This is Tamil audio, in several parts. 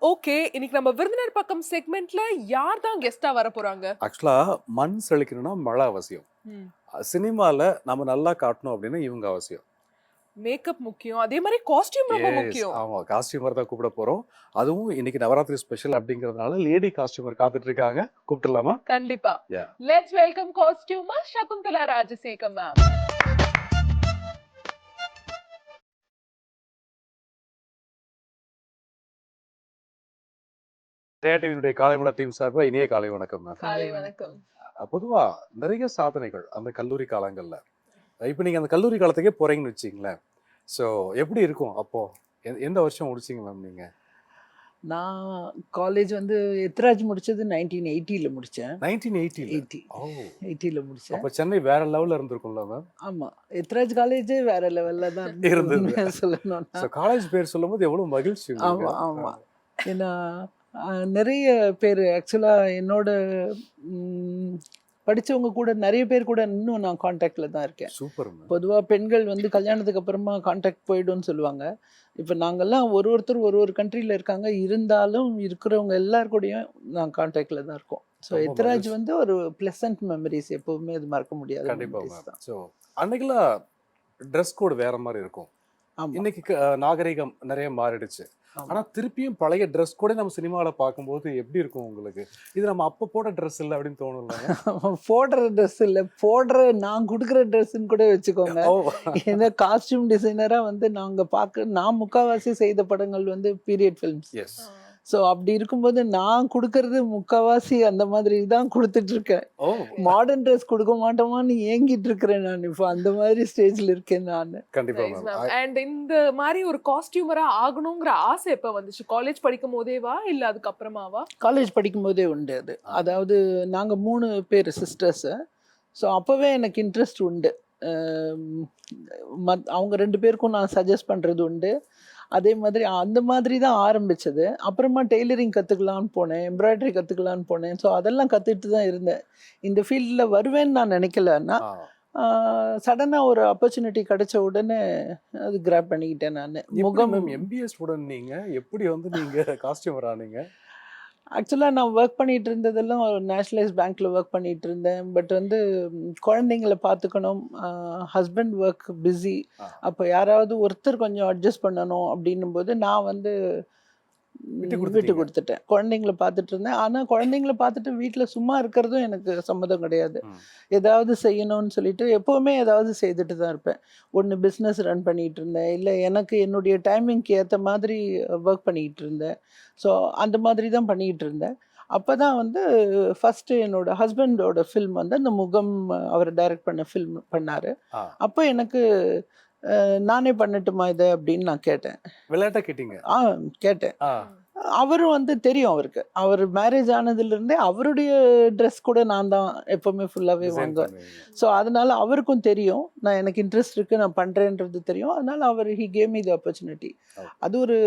ஓகே. இன்னைக்கு நம்ம விருந்தினர் பக்கம் செக்மெண்ட்ல யார் தான் கெஸ்ட்டா வரப்போறாங்க? ஆக்சுவலா மண் செழிக்கணும்னா மழை அவசியம். ம். சினிமால நம்ம நல்லா காட்டணும் அப்படின்னா இவங்க அவசியம். மேக்கப் முக்கியம். அதே மாரி காஸ்டியூம் ரொம்ப எஸ். முக்கியம். ஆமா. காஸ்டியூமர் தான் கூப்பிட போறோம். அதுவும் இன்னைக்கு நவராத்திரி ஸ்பெஷல் அப்படிங்கிறதுனால லேடி காஸ்டியூமர் காத்துட்டு இருக்காங்க. கூப்பிட்டுலாமா? கண்டிப்பா. Yeah. Let's welcome costumer Shakuntala Rajasekar ma'am. டிவியினுடைய காலை வணக்கம் டீம் சார்பா இனிய காலை வணக்கம் மேம். காலை வணக்கம். பொதுவா நிறைய சாதனைகள் அந்த கல்லூரி காலங்கள்ல. இப்ப நீங்க அந்த கல்லூரி காலத்துக்கே போறீங்கன்னு வச்சுங்களேன். ஸோ எப்படி இருக்கும் அப்போ? எந்த வருஷம் முடிச்சீங்க மேம் நீங்க? நான் காலேஜ் வந்து எத்ராஜ் முடிச்சது 1980ல முடித்தேன். 1980ல. 80 ஓ! 80ல முடித்தேன். அப்ப சென்னை வேற லெவல்ல இருந்திருக்கும்ல மேம்? ஆமாம், எத்ராஜ் காலேஜே வேற லெவலில் தான் இருந்தது. உண்மையா சொல்லணும்னா. ஸோ காலேஜ் பேர் சொல்லும்போது எவ்வளவு மகிழ்ச்சி உங்களுக்கு. ஆமாம் ஆமாம். ஏன்னா நிறைய பேர் ஆக்சுவலாக என்னோட படித்தவங்க கூட நிறைய பேர் கூட இன்னும் நான் காண்டாக்டில் தான் இருக்கேன். Super ma'am. பொதுவாக பெண்கள் வந்து கல்யாணத்துக்கு அப்புறமா காண்டாக்ட் போய்டும்னு சொல்லுவாங்க. இப்போ நாங்கள்லாம் ஒருத்தர் ஒரு கண்ட்ரியில் இருக்காங்க, இருந்தாலும் இருக்கிறவங்க எல்லார் கூடயும் நான் காண்டாக்டில் தான் இருக்கோம். ஸோ ரொம்ப எத்ராஜ் மகிழ்ச்சி. வந்து ஒரு ப்ளசன்ட் மெமரிஸ், எப்போவுமே அது மறக்க முடியாத கண்டிப்பா மெமரிஸ் மேம். தான். ஸோ அன்னைக்கெல்லாம் ட்ரெஸ் கோடு வேற மாதிரி இருக்கும். ஆமாம் இன்னைக்கு நாகரிகம் நிறைய மாறிடுச்சு. ஆனா ஆமாம். திருப்பியும் பழைய ட்ரெஸ் கூட நம்ம சினிமாவில் பார்க்கும்போது எப்படி இருக்கும் உங்களுக்கு? இது நம்ம அப்போ போட ட்ரெஸ் இல்லை அப்படின்னு தோணும்ல? போடுற ட்ரெஸ் இல்லை, போடுற நான் கொடுக்குற ட்ரெஸ்ஸுன்னு கூட வச்சுக்கோங்க. ஓ! ஏன்னா காஸ்டியூம் டிசைனராக வந்து நான் முக்கால்வாசி செய்த படங்கள் வந்து பீரியட் ஃபிலிம்ஸ். எஸ். ஸோ அப்படி இருக்கும்போது நான் கொடுக்கறது முக்கால்வாசி அந்த மாதிரி தான் கொடுத்துட்ருக்கேன். ஓ! மாடர்ன் ட்ரெஸ் கொடுக்க மாட்டோமான்னு ஏங்கிட்டு இருக்கிறேன் நான். இப்போ அந்த மாதிரி ஸ்டேஜில் இருக்கேன் நான். கண்டிப்பா நைஸ் மேம். மேம். அண்ட் இந்த மாரி ஒரு காஸ்டியூமரா ஆகணுங்கிற ஆசை எப்ப வந்துச்சு? காலேஜ் படிக்கும் போதேவா இல்ல அதுக்கு அப்புறமாவா? காலேஜ் படிக்கும்போதே உண்டு அது. அதாவது நாங்கள் 3 பேர் சிஸ்டர்ஸு. ஸோ அப்போவே எனக்கு இன்ட்ரெஸ்ட் உண்டு. அவங்க 2 பேருக்கும் நான் சஜஸ்ட் பண்ணுறது உண்டு. அதே மாதிரி அந்த மாதிரி தான் ஆரம்பித்தது. அப்புறமா டெய்லரிங் கற்றுக்கலான்னு போனேன், எம்ப்ராய்டரி கற்றுக்கலான்னு போனேன். ஸோ அதெல்லாம் கற்றுக்கிட்டு தான் இருந்தேன். இந்த ஃபீல்டில் வருவேன்னு நான் நினைக்கலன்னா, சடனாக ஒரு ஆப்பர்ச்சுனிட்டி கிடைச்ச உடனே அது கிராப் பண்ணிக்கிட்டேன் நான். முகம் மேம் எம்பிஏ ஸ்டூடெண்ட் நீங்க எப்படி வந்து நீங்க காஸ்டியூமர் ஆனீங்க? ஆக்சுவலாக நான் ஒர்க் பண்ணிகிட்டு இருந்ததெல்லாம் ஒரு நேஷ்னலைஸ் பேங்க்கில் ஒர்க் பண்ணிகிட்டு இருந்தேன். பட் வந்து குழந்தைங்கள பார்த்துக்கணும், ஹஸ்பண்ட் ஒர்க் பிஸி. அப்போ யாராவது ஒருத்தர் கொஞ்சம் அட்ஜஸ்ட் பண்ணணும் அப்படின்னும் போது நான் வந்து விட்டு கொடுத்துட்டேன். குழந்தைங்கள பார்த்துட்டு இருந்தேன். ஆனால் குழந்தைங்கள பார்த்துட்டு வீட்டில் சும்மா இருக்கிறதும் எனக்கு சம்மதம் கிடையாது. ஏதாவது செய்யணும்னு சொல்லிட்டு எப்போவுமே ஏதாவது செய்துட்டு தான் இருப்பேன். ஒன்று பிஸ்னஸ் ரன் பண்ணிகிட்டு இருந்தேன், இல்லை எனக்கு என்னுடைய டைமிங்க்கு ஏற்ற மாதிரி ஒர்க் பண்ணிக்கிட்டு இருந்தேன். ஸோ அந்த மாதிரி தான் பண்ணிக்கிட்டு இருந்தேன். அப்போ தான் வந்து ஃபஸ்ட்டு என்னோடய ஹஸ்பண்டோட ஃபில்ம் வந்து அந்த முகம், அவர் டைரக்ட் பண்ண ஃபில்ம் பண்ணார். அப்போ எனக்கு நானே பண்ணட்டுமா இதை அப்படின்னு நான் கேட்டேன். விளையாட்டா கேட்டீங்க? கேட்டேன். அவரும் வந்து தெரியும் அவருக்கு. அவர் மேரேஜ் ஆனதுலேருந்தே அவருடைய ட்ரெஸ் கூட நான் தான் எப்போவுமே ஃபுல்லாகவே வாங்குவேன். ஸோ அதனால் அவருக்கும் தெரியும் நான் எனக்கு இன்ட்ரெஸ்ட் இருக்குது, நான் பண்ணுறேன்றது தெரியும். அதனால் அவர் he gave me the opportunity. அது ஒரு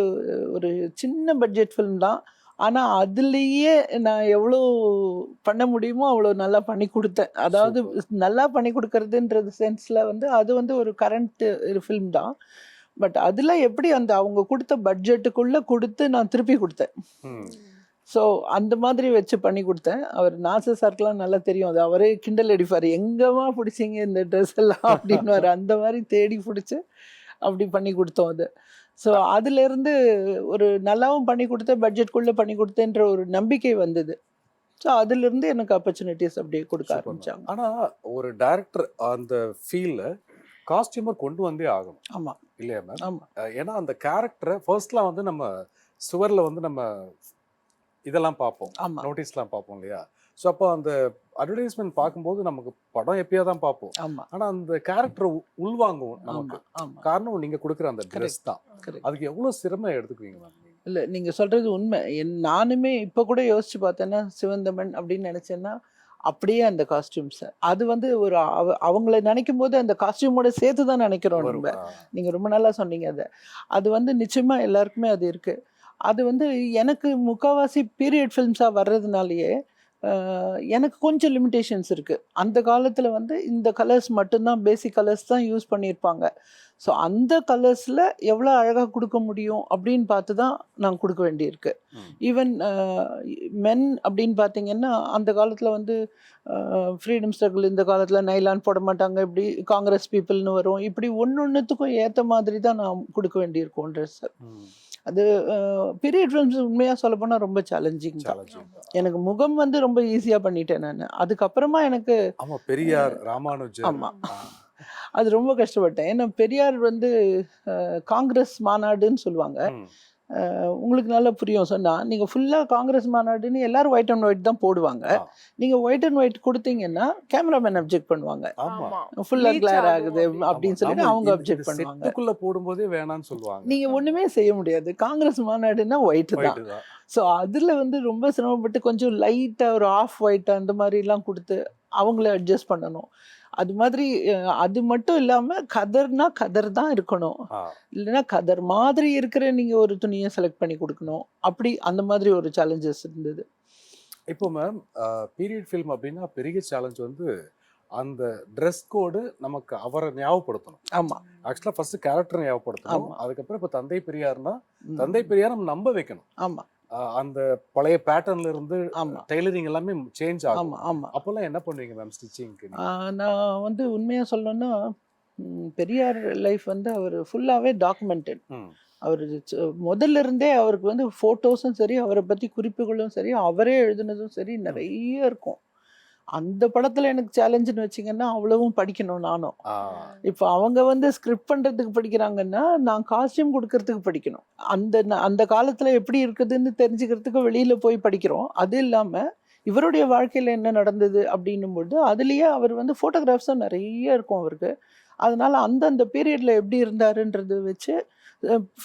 ஒரு சின்ன பட்ஜெட் ஃபிலிம் தான். ஆனால் அதுலேயே நான் எவ்வளோ பண்ண முடியுமோ அவ்வளோ நல்லா பண்ணி கொடுத்தேன். அதாவது நல்லா பண்ணி கொடுக்கறதுன்றது சென்ஸில் வந்து அது வந்து ஒரு கரண்ட் ஃபிலிம் தான். பட் அதில் எப்படி அந்த அவங்க கொடுத்த பட்ஜெட்டுக்குள்ளே கொடுத்து நான் திருப்பி கொடுத்தேன். ஸோ அந்த மாதிரி வச்சு பண்ணி கொடுத்தேன். அவர் நாசர் சார்க்கெலாம் நல்லா தெரியும். அது அவரே கிண்டல் அடிப்பார், எங்கேமா பிடிச்சிங்க இந்த ட்ரெஸ் எல்லாம் அப்படின்வார். அந்த மாதிரி தேடி பிடிச்சி அப்படி பண்ணி கொடுத்தோம் அது. ஸோ அதுலேருந்து ஒரு நல்லாவும் பண்ணி கொடுத்தேன், பட்ஜெட்குள்ளே பண்ணி கொடுத்தேன்ற ஒரு நம்பிக்கை வந்தது. ஸோ அதுலேருந்து எனக்கு ஆப்பர்ச்சுனிட்டிஸ் அப்படியே கொடுக்க ஆரம்பித்தாங்க. ஆனால் ஒரு டைரக்டர் அந்த ஃபீல்டில் காஸ்டியூமர் கொண்டு வந்தே ஆகணும். ஆமாம் இல்லையா மேம்? ஆமாம். ஏன்னா அந்த கேரக்டரை ஃபர்ஸ்ட்லாம் வந்து நம்ம சுவரில் வந்து நம்ம இதெல்லாம் பார்ப்போம், நோட்டீஸ்லாம் பார்ப்போம் இல்லையா? ஸோ அப்போ அந்த அட்வர்டைஸ்மெண்ட் பார்க்கும்போது நமக்கு படம் எப்பயா தான் பார்ப்போம். ஆனால் அந்த கேரக்டரை உள்வாங்குவோம் நமக்கு. காரணம் நீங்கள் கொடுக்குற அந்த ட்ரெஸ் தான். அதுக்கு எவ்வளோ சிரமம் எடுத்துக்குவீங்க மேம்? இல்லை, நீங்கள் சொல்கிறது உண்மை. நானுமே இப்போ கூட யோசிச்சு பார்த்தேன்னா சிவந்தமன் அப்படின்னு நினச்சேன்னா அப்படியே அந்த காஸ்டியூம்ஸை அது வந்து ஒரு அவங்கள நினைக்கும் போது அந்த காஸ்டியூமோட சேர்த்து தான் நினைக்கிறோம் நம்ம. நீங்கள் ரொம்ப நல்லா சொன்னீங்க. அது வந்து நிச்சயமாக எல்லாருக்குமே அது இருக்குது. அது வந்து எனக்கு முக்கால்வாசி பீரியட் ஃபிலிம்ஸாக வர்றதுனாலேயே எனக்கு கொஞ்சம் லிமிட்டேஷன்ஸ் இருக்குது. அந்த காலத்தில் வந்து இந்த கலர்ஸ் மட்டும்தான், பேசிக் கலர்ஸ் தான் யூஸ் பண்ணியிருப்பாங்க. ஸோ அந்த கலர்ஸில் எவ்வளோ அழகாக கொடுக்க முடியும் அப்படின்னு பார்த்து தான் நான் கொடுக்க வேண்டியிருக்கு. ஈவன் மென் அப்படின்னு பார்த்தீங்கன்னா அந்த காலத்தில் வந்து ஃப்ரீடம் ஸ்ட்ரகிள், இந்த காலத்தில் நைலான் போட மாட்டாங்க, இப்படி காங்கிரஸ் பீப்புள்னு வரும், இப்படி ஒன்றுத்துக்கும் ஏற்ற மாதிரி தான் நான் கொடுக்க வேண்டியிருக்கோம் ட்ரெஸ்ஸு. அது பீரியட் ஃபிலிம்ஸ் உண்மையாக சொல்ல போனால் ரொம்ப சேலஞ்சிங் தான். எனக்கு முகம் வந்து ரொம்ப ஈஸியாக பண்ணிட்டேன் நான். அதுக்கப்புறமா எனக்கு பெரியார், ராமானுஜர், ஆமாம், அது ரொம்ப கஷ்டப்பட்டேன். ஏன்னா பெரியார் வந்து காங்கிரஸ் மாநாடுன்னு சொல்லுவாங்க. உங்களுக்கு நல்லா புரியும் சொன்னால், நீங்கள் ஃபுல்லாக காங்கிரஸ் மாநாடுன்னு எல்லாரும் ஒயிட் அண்ட் ஒயிட் தான் போடுவாங்க. நீங்கள் ஒயிட் அண்ட் ஒயிட் கொடுத்தீங்கன்னா கேமராமேன் அப்ஜெக்ட் பண்ணுவாங்க, ஃபுல்லாக கிளியர் ஆகுது அப்படின்னு சொல்லிட்டு அவங்க அப்ஜெக்ட் பண்ணுவாங்க. போடும்போதே வேணான்னு சொல்லுவாங்க. நீங்கள் ஒன்றுமே செய்ய முடியாது, காங்கிரஸ் மாநாடுன்னா ஒயிட்டு தான். ஸோ அதில் வந்து ரொம்ப சிரமப்பட்டு கொஞ்சம் லைட்டாக ஒரு ஆஃப் ஒயிட் அந்த மாதிரிலாம் கொடுத்து அவங்கள அட்ஜஸ்ட் பண்ணணும். அது மாதிரி அது மட்டும் இல்லாமல் கதர்னா கதர் தான் இருக்கணும், இல்லைன்னா கதர் மாதிரி இருக்கிற நீங்கள் ஒரு துணியை செலக்ட் பண்ணி கொடுக்கணும். அப்படி அந்த மாதிரி ஒரு சேலஞ்சஸ் இருந்தது. இப்போ மேம் பீரியட் ஃபில்ம் அப்படின்னா பெரிய சேலஞ்ச் வந்து அந்த ட்ரெஸ் கோடு நமக்கு அவரை ஞாபகப்படுத்தணும். ஆமாம், ஆக்சுவலாக ஃபர்ஸ்ட் கேரக்டர் ஞாபகப்படுத்தணும். அதுக்கப்புறம் இப்போ தந்தை பெரியார்னா தந்தை பெரியார் நம்ம நம்ப வைக்கணும். ஆமாம், அந்த பழைய பேட்டர்ன்ல இருந்து டெய்லரிங் எல்லாமே சேஞ்ச் ஆகும். ஆமாம். அப்போல்லாம் என்ன பண்ணுவீங்க மேம் ஸ்டிச்சிங்க்கு? நான் வந்து உண்மையாக சொல்லணும்னா பெரியார் லைஃப் வந்து அவர் ஃபுல்லாகவே டாக்குமெண்டட். அவர் முதல்ல இருந்தே அவருக்கு வந்து ஃபோட்டோஸும் சரி, அவரை பற்றி குறிப்புகளும் சரி, அவரே எழுதுனதும் சரி நிறைய இருக்கும். அந்த படத்தில் எனக்கு சேலஞ்சுன்னு வச்சிங்கன்னா அவ்வளவும் படிக்கணும் நானும். இப்போ அவங்க வந்து ஸ்கிரிப்ட் பண்ணுறதுக்கு படிக்கிறாங்கன்னா நான் காஸ்டியூம் கொடுக்கறதுக்கு படிக்கணும். அந்த காலத்தில் எப்படி இருக்குதுன்னு தெரிஞ்சுக்கிறதுக்கு வெளியில் போய் படிக்கிறோம். அது இல்லாமல் இவருடைய வாழ்க்கையில் என்ன நடந்தது அப்படின்னும்போது அதுலேயே அவர் வந்து ஃபோட்டோகிராஃப்ஸும் நிறைய இருக்கும் அவருக்கு. அதனால் அந்தந்த பீரியடில் எப்படி இருந்தாருன்றது வச்சு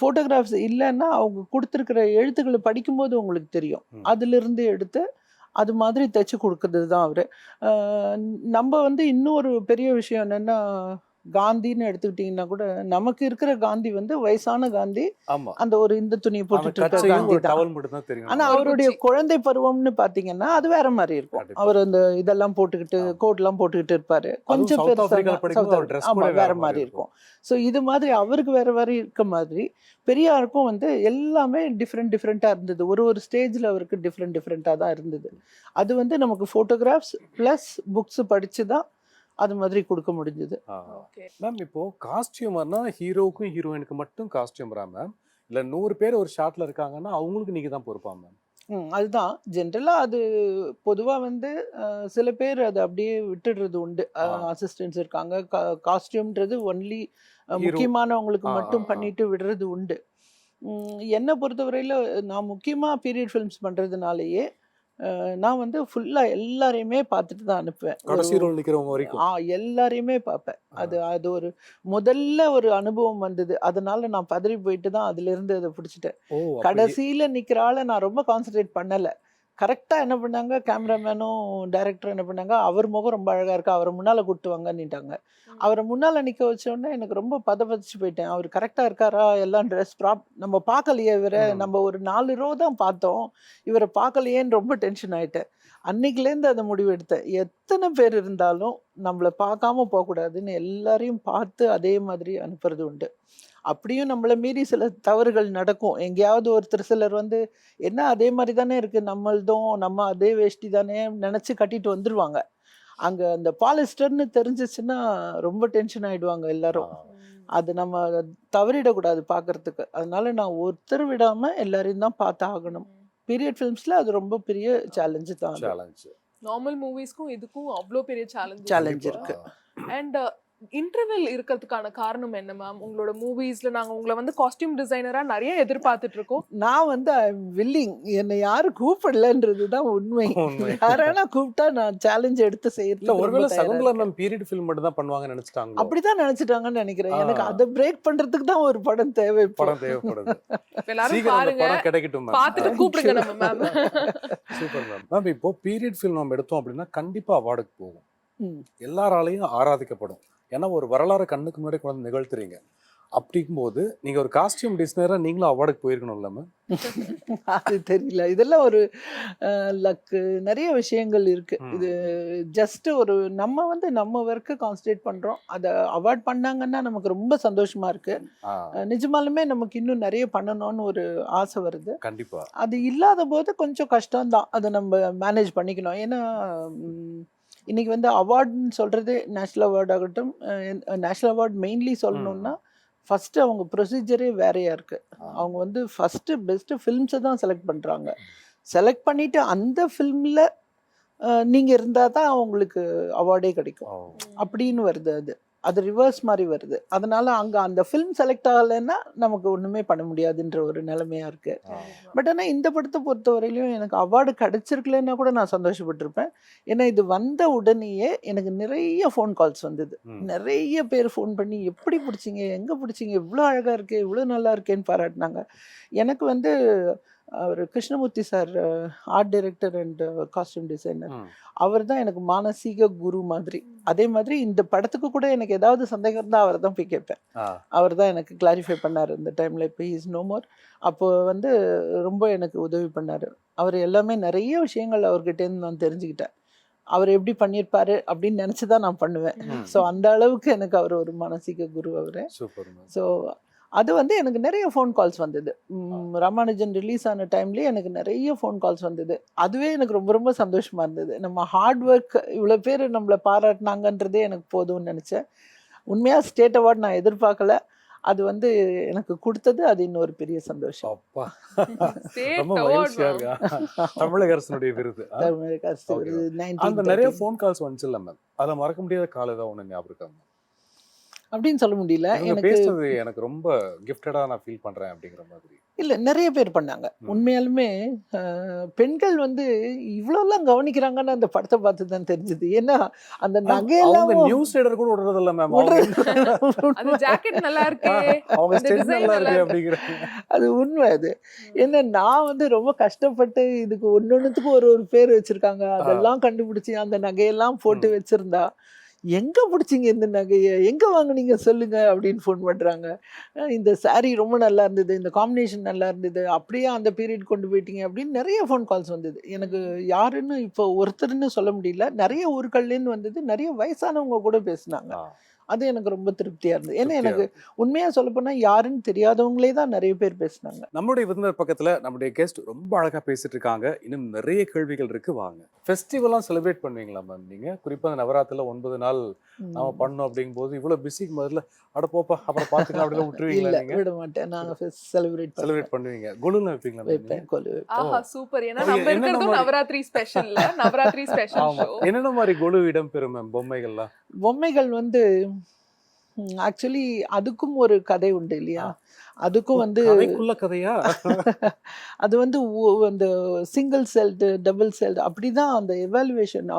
ஃபோட்டோகிராஃப்ஸ் இல்லைன்னா அவங்க கொடுத்துருக்கிற எழுத்துக்களை படிக்கும்போது உங்களுக்கு தெரியும். அதிலிருந்து எடுத்து அது மாதிரி தைச்சு கொடுக்கறது தான் அவர். நம்ம வந்து இன்னும் ஒரு பெரிய விஷயம் என்னென்னா, காந்தின்னு எடுத்துக்கிட்டிங்கன்னா கூட நமக்கு இருக்கிற காந்தி வந்து வயசான காந்தி, அந்த ஒரு இந்த துணியை போட்டுட்டு இருக்க காந்தி தான். ஆனால் அவருடைய குழந்தை பருவம்னு பார்த்தீங்கன்னா அது வேற மாதிரி இருக்கும். அவர் அந்த இதெல்லாம் போட்டுக்கிட்டு கோட்லாம் போட்டுக்கிட்டு இருப்பாரு, கொஞ்சம் பெருசாக வேற மாதிரி இருக்கும். ஸோ இது மாதிரி அவருக்கு வேற வேற இருக்க மாதிரி பெரியாருக்கும் வந்து எல்லாமே டிஃப்ரெண்ட்டாக இருந்தது. ஒரு ஸ்டேஜில் அவருக்கு டிஃப்ரெண்ட்டாக தான் இருந்தது. அது வந்து நமக்கு ஃபோட்டோகிராஃப்ஸ் ப்ளஸ் புக்ஸ் படித்து தான் அது மாதிரி கொடுக்க முடிஞ்சது. மேம் இப்போ காஸ்டியூமர்னா ஹீரோவுக்கும் ஹீரோயினுக்கு மட்டும் காஸ்டியூமரா மேம், இல்லை 100 பேர் ஒரு ஷாட்ல இருக்காங்கன்னா அவங்களுக்கு நீங்கள் தான் பொறுப்பா மேம்? அதுதான் ஜென்ரலாக. அது பொதுவாக வந்து சில பேர் அதை அப்படியே விட்டுடுறது உண்டு. அசிஸ்டன்ட்ஸ் இருக்காங்க, காஸ்டியூம்ன்றது ஒன்லி முக்கியமானவங்களுக்கு மட்டும் பண்ணிட்டு விடுறது உண்டு. என்னை பொறுத்தவரையில் நான் முக்கியமாக பீரியட் ஃபிலிம்ஸ் பண்ணுறதுனாலேயே நான் வந்து ஃபுல்லாக எல்லாரையுமே பார்த்துட்டு தான் அனுப்புவேன். எல்லாரையுமே பார்ப்பேன். அது ஒரு முதல்ல ஒரு அனுபவம் வந்தது, அதனால நான் பதறி போயிட்டு தான் அதுலேருந்து அதை பிடிச்சிட்டேன். கடைசியில் நிற்கிற ஆளை நான் ரொம்ப கான்சன்ட்ரேட் பண்ணலை. கரெக்டாக என்ன பண்ணாங்க, கேமராமேனும் டைரக்டரும் என்ன பண்ணாங்க, அவர் முகம் ரொம்ப அழகாக இருக்கா, அவரை முன்னால் கூப்பிட்டு வாங்கன்னுட்டாங்க. அவரை முன்னால் நிற்க வச்சோடனே எனக்கு ரொம்ப பதப்பதிச்சு போயிட்டேன். அவர் கரெக்டாக இருக்காரா, எல்லாம் ட்ரெஸ் நம்ம பார்க்கலையே இவரை, நம்ம ஒரு 4 ரோ தான் பார்த்தோம், இவரை பார்க்கலையேன்னு ரொம்ப டென்ஷன் ஆகிட்டேன். அன்னைக்குலேருந்து அதை முடிவு எடுத்தேன், எத்தனை பேர் இருந்தாலும் நம்மளை பார்க்காம போகக்கூடாதுன்னு எல்லாரையும் பார்த்து அதே மாதிரி அனுப்புறது உண்டு. அப்படியும் நம்மளை மீறி சில தவறுகள் நடக்கும். எங்கேயாவது ஒருத்தர் சிலர் வந்து என்ன அதே மாதிரி தானே இருக்குது நம்மளதும், நம்ம அதே வேஷ்டி தானே நினச்சி கட்டிட்டு வந்துடுவாங்க. அங்கே அந்த பாலிஸ்டர்னு தெரிஞ்சிச்சுன்னா ரொம்ப டென்ஷன் ஆகிடுவாங்க எல்லாரும். அது நம்ம தவறிடக்கூடாது பார்க்குறதுக்கு. அதனால நான் ஒருத்தர் விடாமல் எல்லாரையும் தான் பார்த்து ஆகணும். பீரியட் ஃபிலிம்ஸில் அது ரொம்ப பெரிய சேலஞ்சு தான். நார்மல் மூவிஸ்க்கும் இதுக்கும் அவ்வளோ பெரிய சேலஞ்ச் இருக்கு. அண்ட் இன்டர்வெல் இருக்கிறதுக்கான காரணம் என்ன மேம்? உங்களோட மூவிஸ்ல நாங்க உங்களை வந்து காஸ்டியூம் டிசைனரா நிறைய எதிர்பார்த்துட்டு இருக்கோம். நான் வந்து வில்லிங், என்னை யாரும் கூப்பிடலன்றது தான் உண்மை. யாரானா கூப்பிட்டா நான் சேலஞ்ச் எடுத்து செய்யறது. ஒருவேளை சகுந்தலா மேம் பீரியட் ஃபிலிம் மட்டும் தான் பண்ணுவாங்கன்னு நினைச்சிட்டாங்க. அப்படிதான் நினைச்சிட்டாங்கன்னு நினைக்கிறேன். எனக்கு அதை பிரேக் பண்றதுக்கு தான் ஒரு படம் தேவைப்படுது. எல்லாரும் பாருங்க, கிடைக்கட்டும், பார்த்துட்டு கூப்பிடுங்க நம்ம மேம். Super ma'am. மேம் இப்போ பீரியட் ஃபிலிம் நம்ம எடுத்தோம் அப்படின்னா கண்டிப்பா அவார்டுக்கு போகும், எல்லாராலையும் ஆராதிக்கப்படும். ஏன்னா ஒரு வரலாறு கண்ணுக்கு முன்னாடி கொண்டு நிகழ்த்துறீங்க. அப்படிங்கும்போது நீங்க ஒரு காஸ்டியூம் டிசைனரா நீங்களும் அவார்டுக்கு போயிருக்கணும்ல மேம்? அது தெரியல. இதெல்லாம் ஒரு லக்கு, நிறைய விஷயங்கள் இருக்கு. இது ஜஸ்ட் ஒரு நம்ம வந்து நம்ம ஒர்க்கை கான்சன்ட்ரேட் பண்றோம். அதை அவார்ட் பண்ணாங்கன்னா நமக்கு ரொம்ப சந்தோஷமா இருக்கு. நிஜமாலுமே நமக்கு இன்னும் நிறைய பண்ணணும்னு ஒரு ஆசை வருது. கண்டிப்பா. அது இல்லாத போது கொஞ்சம் கஷ்டம்தான். அதை நம்ம மேனேஜ் பண்ணிக்கணும். ஏன்னா இன்னைக்கு வந்து அவார்டுன்னு சொல்றதே நேஷனல் அவார்ட் ஆகட்டும், நேஷனல் அவார்ட் மெயின்லி சொல்லணும்னா ஃபர்ஸ்ட் அவங்க ப்ரொசீஜரே வேறையா இருக்கு. அவங்க வந்து ஃபர்ஸ்ட் பெஸ்ட் ஃபிலிம்ஸை தான் செலக்ட் பண்றாங்க. செலக்ட் பண்ணிட்டு அந்த ஃபிலிம்ல நீங்க இருந்தா தான் அவங்களுக்கு அவார்டே கிடைக்கும் அப்படின்னு வருது. அது அது ரிவர்ஸ் மாதிரி வருது. அதனால அங்க அந்த ஃபிலிம் செலக்ட் ஆகலைன்னா நமக்கு ஒண்ணுமே பண்ண முடியாதுன்ற ஒரு நிலைமையா இருக்கு. பட் ஆனா இந்த படத்தை பொறுத்தவரையிலும் எனக்கு அவார்டு கிடைச்சிருக்கலன்னா கூட நான் சந்தோஷப்பட்டிருப்பேன். ஏன்னா இது வந்த உடனேயே எனக்கு நிறைய ஃபோன் கால்ஸ் வந்தது. நிறைய பேர் ஃபோன் பண்ணி எப்படி பிடிச்சிங்க, எங்க பிடிச்சிங்க, இவ்வளோ அழகா இருக்கு, இவ்வளோ நல்லா இருக்கேன்னு பாராட்டினாங்க. எனக்கு வந்து அவர் Krishnamurthy sir, art director and costume designer, அவர் தான் எனக்கு மானசீக குரு மாதிரி. அதே மாதிரி இந்த படத்துக்கு கூட எனக்கு ஏதாவது சந்தேகம் இருந்தால் அவர் தான் போய் கேட்பேன். அவர் தான் எனக்கு கிளாரிஃபை பண்ணார் இந்த டைமில். இப்போ இஸ் நோ மோர். அப்போ வந்து ரொம்ப எனக்கு உதவி பண்ணார். அவர் எல்லாமே நிறைய விஷயங்கள் அவர்கிட்டேருந்து நான் தெரிஞ்சுக்கிட்டேன். அவர் எப்படி பண்ணியிருப்பாரு அப்படின்னு நினச்சி தான் நான் பண்ணுவேன். ஸோ அந்த அளவுக்கு எனக்கு அவர் ஒரு மானசீக குரு அவர். ஸோ அது வந்து எனக்கு நிறைய ஃபோன் கால்ஸ் வந்தது. ராமானுஜன் ரிலீஸ் ஆன டைம்லேயே எனக்கு நிறைய ஃபோன் கால்ஸ் வந்தது. அதுவே எனக்கு ரொம்ப ரொம்ப சந்தோஷமாக இருந்தது. நம்ம ஹார்ட் ஒர்க் இவ்வளோ பேர் நம்மளை பாராட்டினாங்கன்றதே எனக்கு போதும்னு நினச்சேன். உண்மையாக ஸ்டேட் அவார்ட் நான் எதிர்பார்க்கல. அது வந்து எனக்கு கொடுத்தது அது இன்னொரு பெரிய சந்தோஷம். அப்பா, ரொம்ப மகிழ்ச்சியா இருக்கா. தமிழக அரசனுடைய விருது. தமிழக அரசு விருது. அந்த நிறைய ஃபோன் கால்ஸ் வந்துச்சு இல்லை மேம்? அதில் மறக்க முடியாத கால் ஏதாவது ஒன்று ஞாபகம் இருக்கா மேம்? அப்படின்னு சொல்ல முடியல. எனக்கு பேசுறது எனக்கு ரொம்ப கிஃப்டடா நான் ஃபீல் பண்றேன் அப்படிங்கிற மாதிரி. இல்ல, நிறைய பேர் பண்ணாங்க. உண்மையாலுமே பெண்கள் வந்து இவ்வளோலாம் கவனிக்கிறாங்கன்னு அந்த படத்தை பார்த்து தான் தெரிஞ்சது. ஏன்னா அந்த நகையெல்லாம் நியூஸ் ரீடர் கூட விடுறது இல்ல மேம். அந்த ஜாக்கெட் நல்லா இருக்கு, அவங்க ஸ்டைல் நல்லா இருக்கு அப்படிங்கறாங்க. அது உண்மை. அது ஏன்னா நான் வந்து ரொம்ப கஷ்டப்பட்டு இதுக்கு ஒன்னொன்னுத்துக்கு ஒரு ஒரு பேர் வச்சிருக்காங்க. அதெல்லாம் கண்டுபிடிச்சி அந்த நகையெல்லாம் போட்டு வச்சிருந்தா, எங்கே பிடிச்சிங்க இந்த நகையை, எங்கே வாங்கினீங்க சொல்லுங்க அப்படின்னு ஃபோன் பண்ணுறாங்க. இந்த சாரீ ரொம்ப நல்லா இருந்தது, இந்த காம்பினேஷன் நல்லா இருந்தது, அப்படியே அந்த பீரியட் கொண்டு போயிட்டீங்க அப்படின்னு நிறைய ஃபோன் கால்ஸ் வந்தது. எனக்கு யாருன்னு இப்போ ஒருத்தர்னு சொல்ல முடியல, நிறைய ஊர்கள்லேருந்து வந்தது. நிறைய வயசானவங்க கூட பேசினாங்க. அது எனக்கு ரொம்ப திருப்தியாக இருந்தது. ஏன்னா எனக்கு உண்மையாக சொல்லப்போனால் யாருன்னு தெரியாதவங்களே தான் நிறைய பேர் பேசினாங்க. நம்மளுடைய விருந்தினர் பக்கத்தில் நம்முடைய கெஸ்ட் ரொம்ப அழகாக பேசிட்டு இருக்காங்க. இன்னும் நிறைய கேள்விகள் இருக்கு, வாங்க. ஃபெஸ்டிவலாம் செலிப்ரேட் பண்ணுவீங்களா மேம் நீங்கள்? குறிப்பாக நவராத்திரியில் 9 நாள் நம்ம பண்ணோம் அப்படிங்கும்போது இவ்வளோ பிஸிக்கு முதல்ல அட போப்பா அப்புறம் பார்த்துக்கலாம் அப்படிலாம் விட்டுருவீங்களா? நீங்கள் விட மாட்டேன். நான் செலிப்ரேட் பண்ணுவீங்க. கொலுலாம் வைப்பீங்களா? வைப்பேன். கொலு. ஆஹா, சூப்பர். ஏன்னா நம்ம இருக்கிறது Navaratri special. Navaratri special show. என்னென்ன மாதிரி கொலு இடம்பெறும் மேம்? பொம்மைகள்லாம்? பொம்மைகள் வந்து ஆக்சுவலி அதுக்கும் ஒரு கதை உண்டு இல்லையா? அதுக்கும் வந்து கதையா? அது வந்து அந்த சிங்கிள் செல்டு, டபுள் செல்டு அப்படிதான் அந்த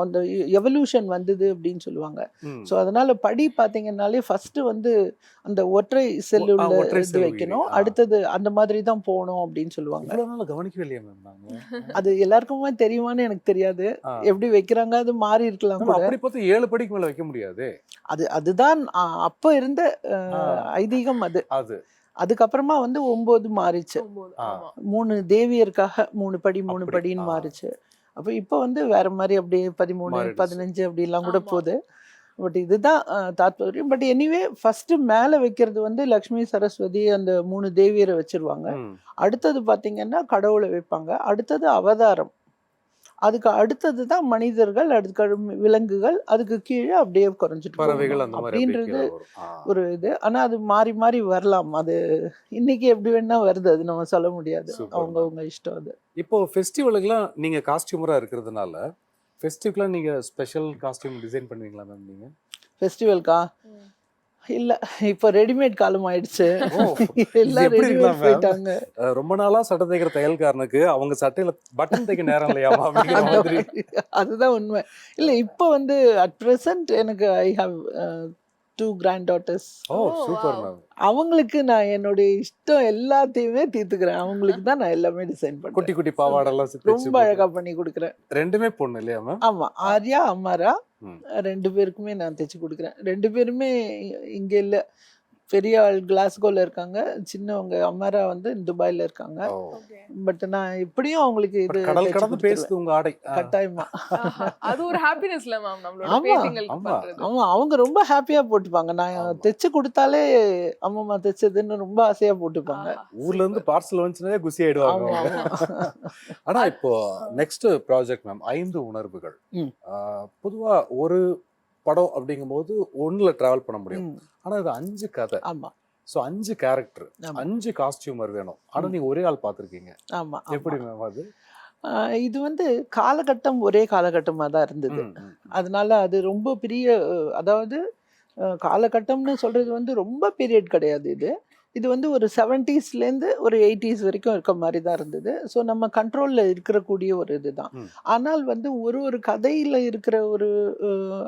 அந்த எவல்யூஷன் வந்தது அப்படின்னு சொல்லுவாங்க. ஸோ அதனால படி பார்த்தீங்கன்னாலே ஃபர்ஸ்ட் வந்து அந்த ஒற்றை செல்லுள்ள இது வைக்கணும், அடுத்தது அந்த மாதிரி தான் போகணும் அப்படின்னு சொல்லுவாங்க. கவனிக்கவே இல்லையா மேம்? அது எல்லாருக்குமே தெரியுமான்னு எனக்கு தெரியாது. எப்படி வைக்கிறாங்க அது மாறி இருக்கலாம். அப்படி பார்த்து 7 படிக்கு மேல வைக்க முடியாது. அதுதான் அப்ப இருந்த ஐதீகம். அது அதுக்கப்புறமா வந்து 9 மாறிச்சு. 3 தேவியருக்காக 3 படின்னு மாறிச்சு. அப்போ இப்போ வந்து வேற மாதிரி அப்படியே 13, 15 அப்படிலாம் கூட போகுது. பட் இதுதான் தாத்பரியம். பட் எனிவே ஃபர்ஸ்ட் மேலே வைக்கிறது வந்து லக்ஷ்மி, சரஸ்வதி அந்த 3 தேவியரை வச்சிருவாங்க. அடுத்தது பார்த்தீங்கன்னா கடவுளை வைப்பாங்க. அடுத்தது அவதாரம். அதுக்கு அடுத்தது தான் மனிதர்கள், அடுத்த விலங்குகள், அதுக்கு கீழே அப்படியே குறைஞ்சிட்டு அப்படின்றது ஒரு இது. ஆனா அது மாறி மாறி வரலாம். அது இன்னைக்கு எப்படி வேணா வருது, அது நம்ம சொல்ல முடியாது. அவங்க இஷ்டம். அது இப்போ ஃபெஸ்டிவலுக்குலாம் நீங்க காஸ்டியூமரா இருக்கிறதுனால ஃபெஸ்டிவலுக்குலாம் நீங்க ஸ்பெஷல் காஸ்டியூம் டிசைன் பண்ணுவீங்களா மேம்? நீங்க ஃபெஸ்டிவலுக்கா? இல்ல, இப்போ ரெடிமேட் காலம் ஆயிடுச்சு. எல்லாம் ரெடிமேட் போயிட்டாங்க. ரொம்ப நாளா சட்டை தைக்கிற தையல்காரனுக்கு அவங்க சட்டையில பட்டன் தைக்க நேரம் இல்லையாமா அப்படிங்கிற மாதிரி. அதுதான் உண்மை. இல்ல இப்போ வந்து அட் பிரசன்ட் எனக்கு I have 2 granddaughters. Super ma'am. அவங்களுக்கு நான் என்னுடைய இஷ்டம் எல்லாத்தையுமே தீர்த்துக்கிறேன். அவங்களுக்கு தான் நான் எல்லாமே டிசைன் பண்ணுறேன். குட்டி குட்டி பாவாடெல்லாம் ரொம்ப அழகா பண்ணி கொடுக்குறேன். 2மே பொண்ணு இல்லையா மேம்? ஆமா, ஆர்யா, அம்மாரா 2 பேருக்குமே நான் தைச்சு கொடுக்குறேன். 2 பேருமே இங்க இல்ல, பெரிய ஆள் கிளாஸ்கோல இருக்காங்க, சின்னவங்க அமரா வந்து துபாயில இருக்காங்க. ஓகே. பட் நான் எப்படியும் அவங்களுக்கு இது கடல் தச்சு கடந்து கொடுத்துருவேன். பேசுது உங்க ஆடை. கட்டாயமா. அது ஒரு ஹாப்பினஸ்ல மேம் நம்மளோட ஆமா, பேத்திங்களுக்கு ஆமா. பண்றது. ஆமா, அவங்க ரொம்ப ஹாப்பியா போட்டுப்பாங்க. நான் ஆமா. தைச்சு கொடுத்தாலே அம்மம்மா தைச்சதுன்னு ரொம்ப ஆசையா போட்டுப்பாங்க. ஆஹா, ஊர்ல இருந்து super. பார்சல் வந்துச்சுனாலே குசி ஆயிடுவாங்க ஆமா, அவங்க. ஆமா. ஆனா இப்போ நெக்ஸ்ட் ப்ராஜெக்ட் மேம் 5 உணர்வுகள். ம். பொதுவா ஒரு படம் அப்படிங்கும்போது ஒண்ணுல டிராவல் பண்ண முடியும். ம். ஆனா இது 5 கதை. ஆமா, ஸோ 5 கேரக்டர், ஆமா, 5 காஸ்டியூமர் வேணும். ஆனா நீங்க ஒரே ஆள் பார்த்திருக்கீங்க. ஆமா, எப்படி ஆமா. மேம் அது? இது வந்து காலகட்டம் ஒரே காலகட்டமா தான் இருந்தது. ம், ம். அதனால அது ரொம்ப பெரிய அதாவது காலகட்டம்னு சொல்றது வந்து ரொம்ப பீரியட் கிடையாது இது. இது வந்து ஒரு 70ஸ்லேருந்து ஒரு 80s வரைக்கும் இருக்க மாதிரி தான் இருந்தது. ஸோ நம்ம கண்ட்ரோலில் இருக்கக்கூடிய ஒரு இதுதான். ம். ஆனால் வந்து ஒரு கதையில் இருக்கிற ஒரு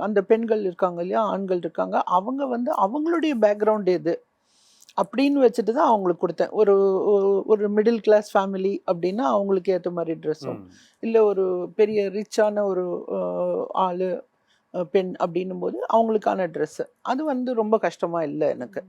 அந்த பெண்கள் இருக்காங்க இல்லையா, ஆண்கள் இருக்காங்க, அவங்க வந்து அவங்களுடைய பேக்ரவுண்ட் எது அப்படின்னு வச்சுட்டு தான் அவங்களுக்கு கொடுத்தேன். ஒரு ஒரு மிடில் கிளாஸ் ஃபேமிலி அப்படின்னா அவங்களுக்கு ஏற்ற மாதிரி ட்ரெஸ்ஸும், ம். இல்லை ஒரு பெரிய ரிச்சான ஒரு ஆள் பெண் அப்படின்னும் போது அவங்களுக்கான ட்ரெஸ்ஸு அது வந்து ரொம்ப கஷ்டமாக இல்லை எனக்கு.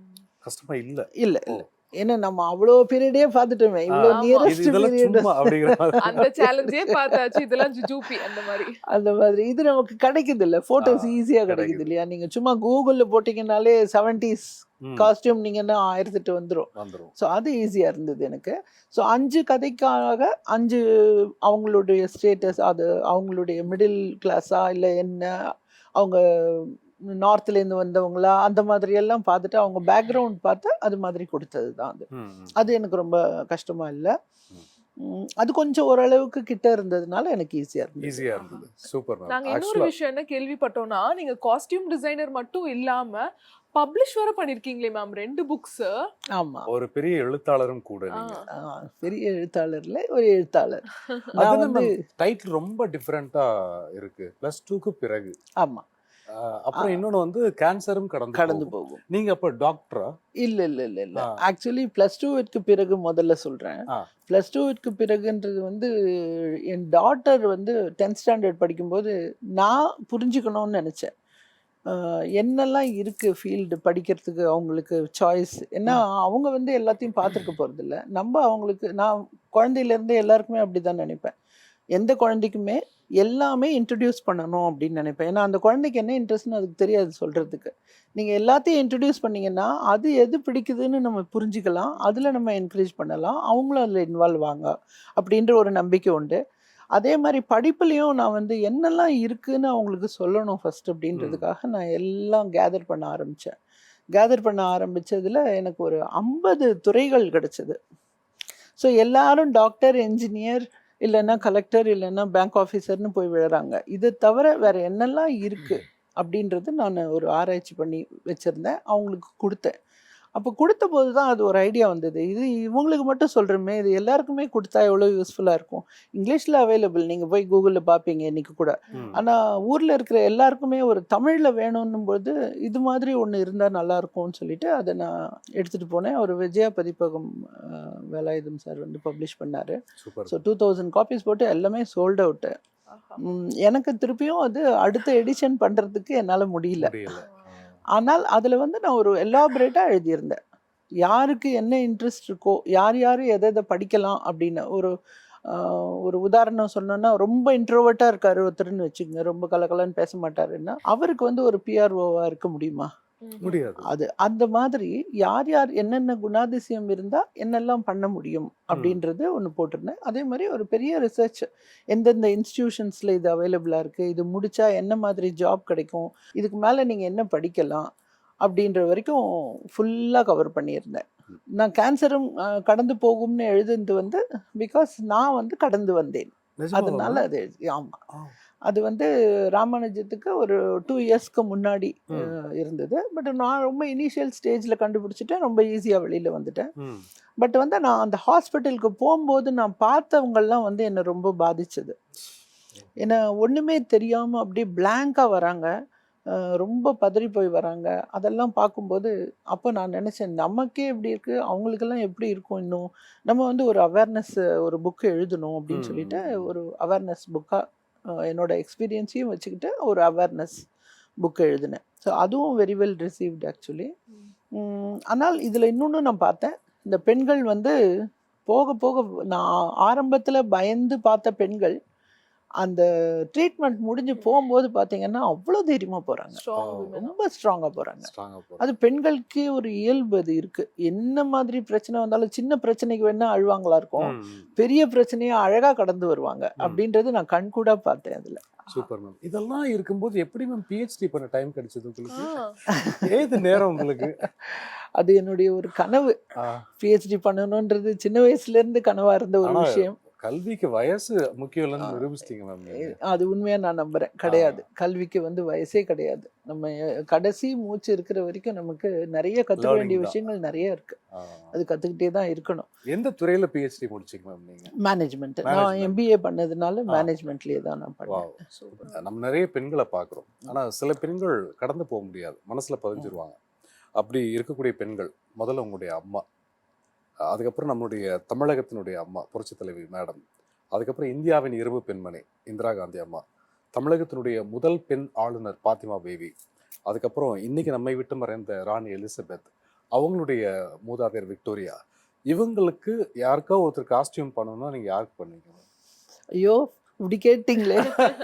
கஷ்டமா இல்ல. இல்லை ஓ. இல்லை, ஏன்னா நம்ம அவ்வளோ பீரியடே பார்த்துட்டோமே, இவ்வளோ ஆமா. இது நியரஸ்ட் இதெல்லாம் பீரியட் சும்மா அப்படிங்கிற மாதிரி. அந்த சேலஞ்சே பார்த்தாச்சு, இதெல்லாம் ஜுஜூபி அந்த மாதிரி. அந்த மாதிரி இது நமக்கு கிடைக்குது இல்லை, ஃபோட்டோஸ் ஈஸியாக கிடைக்குது கிடைக்குது. இல்லையா. நீங்கள் சும்மா கூகுளில் போட்டிங்கனாலே 70s ம். காஸ்டியூம் நீங்கன்னா 1008 வந்துடும். வந்துரும். ஸோ அது ஈஸியாக இருந்தது எனக்கு. ஸோ 5 கதைக்காக 5 அவங்களுடைய ஸ்டேட்டஸ், அது அவங்களுடைய மிடில் கிளாஸா இல்லை என்ன, அவங்க நார்த்லேருந்து வந்தவங்களா, அந்த மாதிரி எல்லாம் பார்த்துட்டு அவங்க பேக்ரவுண்ட் பார்த்து அது மாதிரி கொடுத்தது தான் அது. ம், ம். அது எனக்கு ரொம்ப கஷ்டமா இல்லை. ம். அது கொஞ்சம் ஓரளவுக்கு கிட்ட இருந்ததுனால எனக்கு ஈஸியாக இருந்தது. ஈஸியா இருந்தது. Super ma'am. நாங்க இன்னொரு ஆக்சுவலா விஷயம் என்ன கேள்விப்பட்டோம்னா, நீங்க காஸ்டியூம் டிசைனர் மட்டும் இல்லாம பப்ளிஷ் வேற பண்ணிருக்கீங்களே மேம் 2 புக்ஸ். ஆமாம், ஒரு பெரிய எழுத்தாளரும் கூட நீங்க. பெரிய எழுத்தாளர்ல ஒரு எழுத்தாளர். அது நான் என்ன வந்து மேம் டைட்டில் ரொம்ப டிஃபரெண்டா இருக்கு. +2க்கு பிறகு. ஆமாம், அப்புறம் இன்னொன்னு வந்து கேன்சரும் கடந்து கடந்து போகும். போகும். நீங்க அப்ப டாக்டரா? இல்லை இல்லை இல்லை இல்லை, ஆ. ஆக்சுவலி +2க்கு பிறகு முதல்ல சொல்கிறேன். ஆ. +2க்கு பிறகுன்றது வந்து என் டாட்டர் வந்து 10th ஸ்டாண்டர்ட் படிக்கும்போது நான் புரிஞ்சுக்கணும்னு நினச்சேன். என்னெல்லாம் இருக்குது ஃபீல்டு படிக்கிறதுக்கு, அவங்களுக்கு சாய்ஸ். ஏன்னா அவங்க வந்து எல்லாத்தையும் பார்த்துருக்க போகிறதில்ல. நம்ம அவங்களுக்கு, நான் குழந்தையிலேருந்தே எல்லாருக்குமே அப்படி தான் நினைப்பேன். எந்த குழந்தைக்குமே எல்லாமே இன்ட்ரடியூஸ் பண்ணணும் அப்படின்னு நினைப்பேன். ஏன்னா அந்த குழந்தைக்கு என்ன இன்ட்ரெஸ்ட்னு அதுக்கு தெரியாது சொல்கிறதுக்கு. நீங்கள் எல்லாத்தையும் இன்ட்ரடியூஸ் பண்ணிங்கன்னா அது எது பிடிக்குதுன்னு நம்ம புரிஞ்சுக்கலாம், அதில் நம்ம என்கரேஜ் பண்ணலாம், அவங்களும் அதில் இன்வால்வ் ஆங்க அப்படின்ற ஒரு நம்பிக்கை உண்டு. அதே மாதிரி படிப்புலேயும் நான் வந்து என்னெல்லாம் இருக்குதுன்னு அவங்களுக்கு சொல்லணும் ஃபஸ்ட் அப்படின்றதுக்காக நான் எல்லாம் கேதர் பண்ண ஆரம்பித்தேன். கேதர் பண்ண ஆரம்பித்ததில் எனக்கு ஒரு 50 துறைகள் கிடச்சிது. ஸோ எல்லாரும் டாக்டர், என்ஜினியர், இல்லைன்னா கலெக்டர், இல்லைன்னா பேங்க் ஆஃபீஸர்னு போய் விழுறாங்க. இது தவிர வேறு என்னெல்லாம் இருக்குது அப்படின்றது நான் ஒரு ஆராய்ச்சி பண்ணி வச்சுருந்தேன், அவங்களுக்கு கொடுத்தேன். அப்போ கொடுத்த போது தான் அது ஒரு ஐடியா வந்தது. இது இவங்களுக்கு மட்டும் சொல்கிறோமே, இது எல்லாருக்குமே கொடுத்தா எவ்வளோ யூஸ்ஃபுல்லாக இருக்கும். இங்கிலீஷில் அவைலபிள், நீங்கள் போய் கூகுளில் பார்ப்பீங்க இன்றைக்கி கூட. ஆனால் ஊரில் இருக்கிற எல்லாருக்குமே ஒரு தமிழில் வேணும்னும் போது இது மாதிரி ஒன்று இருந்தால் நல்லாயிருக்கும்னு சொல்லிட்டு அதை நான் எடுத்துகிட்டு போனேன். ஒரு விஜயா பதிப்பகம் வேலாயுதம் சார் வந்து பப்ளிஷ் பண்ணார். சூப்பர். ஸோ 2000 காப்பீஸ் போட்டு எல்லாமே சோல்ட் அவுட்டு. எனக்கு திருப்பியும் அது அடுத்த எடிஷன் பண்ணுறதுக்கு என்னால் முடியல. ஆனால் அதில் வந்து நான் ஒரு எலாபரேட்டாக எழுதியிருந்தேன். யாருக்கு என்ன இன்ட்ரெஸ்ட் இருக்கோ, யார் யார் எதை எதை படிக்கலாம் அப்படின்னு. ஒரு உதாரணம் சொன்னோன்னா, ரொம்ப இன்ட்ரோவர்ட்டாக இருக்கார் ஒருத்தர்னு வச்சுக்கோங்க, ரொம்ப கலகலன்னு பேச மாட்டாருன்னா அவருக்கு வந்து ஒரு பிஆர்ஓவாக இருக்க முடியுமா? முடியாது. அது அந்த மாதிரி யார் யார் என்னென்ன குணாதிசயம் இருந்தால் என்னெல்லாம் பண்ண முடியும் அப்படின்றது ஒன்று போட்டிருந்தேன். அதே மாதிரி ஒரு பெரிய ரிசர்ச், எந்தெந்த இன்ஸ்டிடியூஷன்ஸில் இது அவைலபிளாக இருக்குது, இது முடித்தா என்ன மாதிரி ஜாப் கிடைக்கும், இதுக்கு மேலே நீங்கள் என்ன படிக்கலாம் அப்படின்ற வரைக்கும் ஃபுல்லாக கவர் பண்ணியிருந்தேன். நான் கேன்சரும் கடந்து போகும்னு எழுதுனது வந்து பிகாஸ் நான் வந்து கடந்து வந்தேன், அதனால அது ஆமாம். அது வந்து ராமானுஜத்துக்கு ஒரு 2 இயர்ஸ்க்கு முன்னாடி இருந்தது. பட் நான் ரொம்ப இனிஷியல் ஸ்டேஜில் கண்டுபிடிச்சிட்டேன், ரொம்ப ஈஸியாக வெளியில் வந்துட்டேன். பட் வந்து நான் அந்த ஹாஸ்பிட்டலுக்கு போகும்போது நான் பார்த்தவங்கள்லாம் வந்து என்னை ரொம்ப பாதிச்சது. ஏன்னா ஒன்றுமே தெரியாமல் அப்படியே பிளாங்காக வராங்க, ரொம்ப பதறி போய் வராங்க. அதெல்லாம் பார்க்கும்போது அப்போ நான் நினச்சேன், நமக்கே எப்படி இருக்குது, அவங்களுக்கெல்லாம் எப்படி இருக்கும் இன்னும். நம்ம வந்து ஒரு அவேர்னஸ் ஒரு புக்கு எழுதணும் அப்படின்னு சொல்லிட்டு ஒரு அவேர்னஸ் புக்காக என்னோட எக்ஸ்பீரியன்ஸையும் வச்சுக்கிட்டு ஒரு அவேர்னஸ் புக் எழுதினேன். ஸோ அதுவும் வெரி வெல் ரிசீவ்டு ஆக்சுவலி. ஆனால் இதில் இன்னொன்று நான் பார்த்தேன், இந்த பெண்கள் வந்து போக போக நான் ஆரம்பத்தில் பயந்து பார்த்த பெண்கள் அந்த ட்ரீட்மெண்ட் முடிஞ்சு போகும்போது பார்த்தீங்கன்னா அவ்வளோ தைரியமாக போகிறாங்க, ஸ்ட்ராங் விமன். ரொம்ப ஸ்ட்ராங்காக போகிறாங்க. ஸ்ட்ராங்கா போறோம். அது பெண்களுக்கே ஒரு இயல்பு அது இருக்குது. என்ன மாதிரி பிரச்சனை வந்தாலும் சின்ன பிரச்சனைக்கு வேணா அழுவாங்களா இருக்கும், பெரிய பிரச்சனையை அழகாக கடந்து வருவாங்க அப்படின்றது நான் கண்கூடாக பார்த்தேன் அதில். Super ma'am. இதெல்லாம் இருக்கும்போது எப்படி மேம் பிஹெச்டி பண்ண டைம் கிடைச்சது உங்களுக்கு? ஆ, ஏது நேரம் உங்களுக்கு? அது என்னுடைய ஒரு கனவு, பிஹெச்டி பண்ணணுன்றது சின்ன வயசுலேருந்து கனவாக இருந்த ஒரு ஆனா, விஷயம். கல்விக்கு வயசு முக்கியம் இல்லைன்னு நிரூபிச்சிட்டீங்க மேம். அது உண்மையாக நான் நம்புகிறேன். கிடையாது, கல்விக்கு வந்து வயசே கிடையாது. நம்ம கடைசி மூச்சு இருக்கிற வரைக்கும் நமக்கு நிறைய கற்றுக்க Learning வேண்டிய தான். விஷயங்கள் நிறைய இருக்குது. அது கற்றுக்கிட்டே தான் இருக்கணும். எந்த துறையில பிஹெச்டி முடிச்சீங்க மேம் நீங்க? மேனேஜ்மெண்ட். நான் Management. எம்பிஏ பண்ணதுனால மேனேஜ்மெண்ட்லேயே தான் நான் பண்ணேன். வாவ். சூப்பர். நம்ம நிறைய பெண்களை பார்க்குறோம். ஆனா சில பெண்கள் கடந்து போக முடியாது, மனசுல பதிஞ்சிருவாங்க. அப்படி இருக்கக்கூடிய பெண்கள் முதல்ல உங்களுடைய அம்மா, அதுக்கப்புறம் நம்மளுடைய தமிழகத்தினுடைய அம்மா புரட்சித் தலைவி மேடம், அதுக்கப்புறம் இந்தியாவின் இரும்பு பெண்மணி இந்திரா காந்தி அம்மா, தமிழகத்தினுடைய முதல் பெண் ஆளுநர் பாத்திமா பேபி, அதுக்கப்புறம் இன்னைக்கு நம்மை விட்டு மறைந்த ராணி எலிசபெத், அவங்களுடைய மூதாதையர் விக்டோரியா, இவங்களுக்கு யாருக்கா ஒருத்தர் காஸ்டியூம் பண்ணணும்னா நீங்க யாருக்கு பண்ணுவீங்க? ஐயோ, இப்படி கேட்டிங்களே,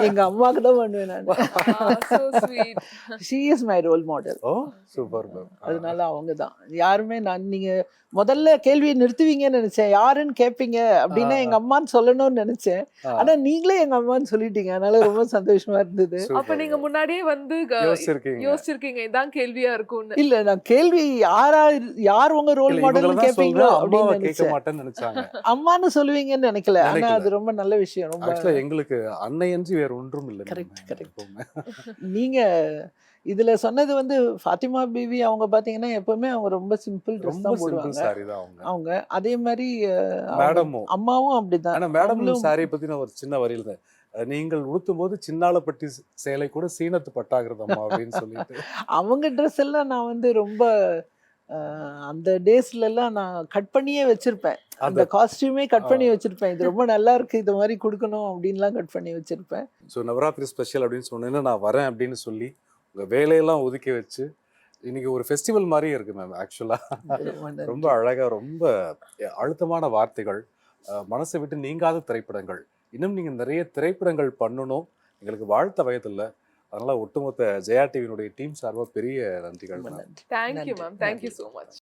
எங்கள் அம்மாவுக்கு தான் பண்ணுவேன் நான். so sweet. She is my role model. Oh super ma'am. அதனால அவங்க தான். யாருமே நீங்கள் முதல்ல கேள்வியை நிறுத்துவீங்கன்னு நினச்சேன், யாருன்னு கேட்பீங்க அப்படின்னா எங்கள் அம்மான்னு சொல்லணும்னு நினச்சேன். ஆனால் நீங்களே எங்கள் அம்மான்னு சொல்லிட்டீங்க, அதனால ரொம்ப சந்தோஷமா இருந்தது. அப்ப நீங்க முன்னாடியே வந்து யோசிச்சிருக்கீங்க. யோசிச்சிருக்கீங்க இதான் கேள்வியா இருக்கும்னு. இல்லை, நான் கேள்வி யார் உங்க ரோல் மாடல்னு கேட்பீங்களோ அப்படின்னு கேட்க நினைச்சேன். மாட்டேன்னு நினைச்சாங்க. அம்மான்னு சொல்லுவீங்கன்னு நினைக்கல. ஆனா நினைக்கல. அது ரொம்ப நல்ல விஷயம். ரொம்ப ஆக்சுவலா எங்களுக்கு அன்னையன்றி வேற ஒன்றும் இல்லை. Correct, correct. நீங்க இதுல சொன்னது வந்து ஃபாத்திமா பீவி அவங்க பாத்தீங்கன்னா எப்பவுமே அவங்க ரொம்ப சிம்பிள் ட்ரெஸ் ரொம்ப தான் சிம்பிள் போடுவாங்க. சாரி தான் அவங்க. அவங்க அதே மாதிரி அவங்க மேடமும் அம்மாவும் அப்படிதான். ஆனா மேடம் அவங்களும் சாரி பத்தி நான் ஒரு சின்ன வரியில தான், நீங்கள் உடுத்தும் போது சின்னாலப்பட்டி சேலை கூட சீனத்து பட்டாகிறது அம்மா அப்படின்னு சொல்லிட்டு. அவங்க ட்ரெஸ் எல்லாம் நான் வந்து ரொம்ப அந்த டேஸ்ல எல்லாம் நான் கட் பண்ணியே வச்சிருப்பேன். அந்த காஸ்டியூமே கட் பண்ணி வச்சிருப்பேன். இது ரொம்ப நல்லா இருக்கு, இது மாதிரி கொடுக்கணும் அப்படின்லாம் கட் பண்ணி வச்சிருப்பேன். ஸோ நவராத்திரி ஸ்பெஷல் அப்படின்னு சொன்னேன்னா நான் வரேன் அப்படின்னு சொல்லி உங்க வேலையெல்லாம் ஒதுக்கி வச்சு இன்னைக்கு ஒரு ஃபெஸ்டிவல் மாதிரியே இருக்கு மேம். ஆக்சுவலா ரொம்ப நன்றி. ரொம்ப அழகா, ரொம்ப அழுத்தமான வார்த்தைகள், மனசை விட்டு நீங்காத திரைப்படங்கள், இன்னும் நீங்க நிறைய திரைப்படங்கள் பண்ணணும், எங்களுக்கு வாழ்த்த வயதில்லை. அதனால ஒட்டுமொத்த ஜெயா டிவியினுடைய டீம் சார்பாக பெரிய நன்றிகள். ரொம்ப நன்றி. தேங்க்யூ நன்றி. Ma'am, thank you so much.